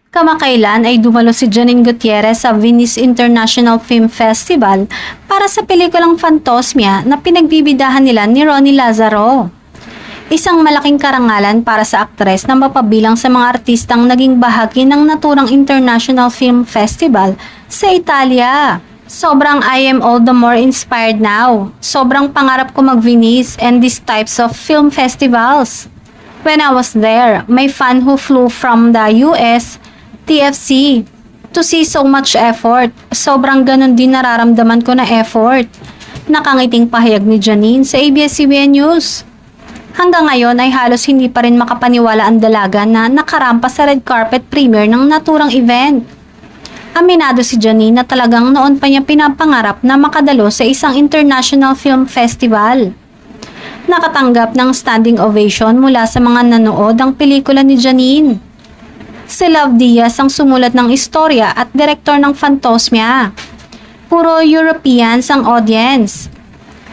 Kamakailan ay dumalo si Janine Gutierrez sa Venice International Film Festival para sa pelikulang Phantosmia na pinagbibidahan nila ni Ronnie Lazaro. Isang malaking karangalan para sa aktres na mapabilang sa mga artistang naging bahagi ng naturang International Film Festival sa Italia. Sobrang I am all the more inspired now. Sobrang pangarap ko mag-Venice and these types of film festivals. When I was there, my fan who flew from the US, TFC, to see so much effort. Sobrang ganun din nararamdaman ko na effort. Nakangiting pahayag ni Janine sa ABS-CBN News. Hanggang ngayon ay halos hindi pa rin makapaniwala ang dalaga na nakarampa sa red carpet premiere ng naturang event. Aminado si Janine na talagang noon pa niya pinapangarap na makadalo sa isang international film festival. Nakatanggap ng standing ovation mula sa mga nanood ang pelikula ni Janine. Si Love Diaz ang sumulat ng istorya at direktor ng Phantosmia. Puro Europeans ang audience.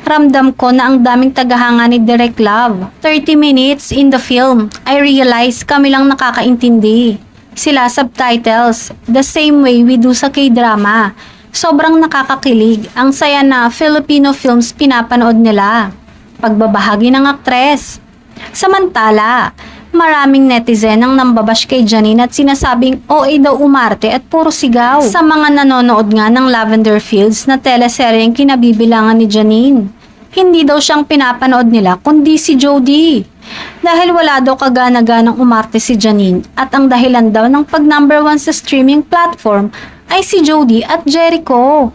Ramdam ko na ang daming tagahanga ni Direk Love. 30 minutes in the film, I realize kami lang nakakaintindi. Sila subtitles, the same way we do sa K-drama. Sobrang nakakakilig, ang saya na Filipino films pinapanood nila. Pagbabahagi ng aktres. Samantala, maraming netizen ang nambabash kay Janine at sinasabing OA daw umarte at puro sigaw. Sa mga nanonood nga ng Lavender Fields na teleseryeng kinabibilangan ni Janine. Hindi daw siyang pinapanood nila kundi si Jody. Dahil wala daw kagana-ganang umarte si Janine at ang dahilan daw ng pag number 1 sa streaming platform ay si Jody at Jericho.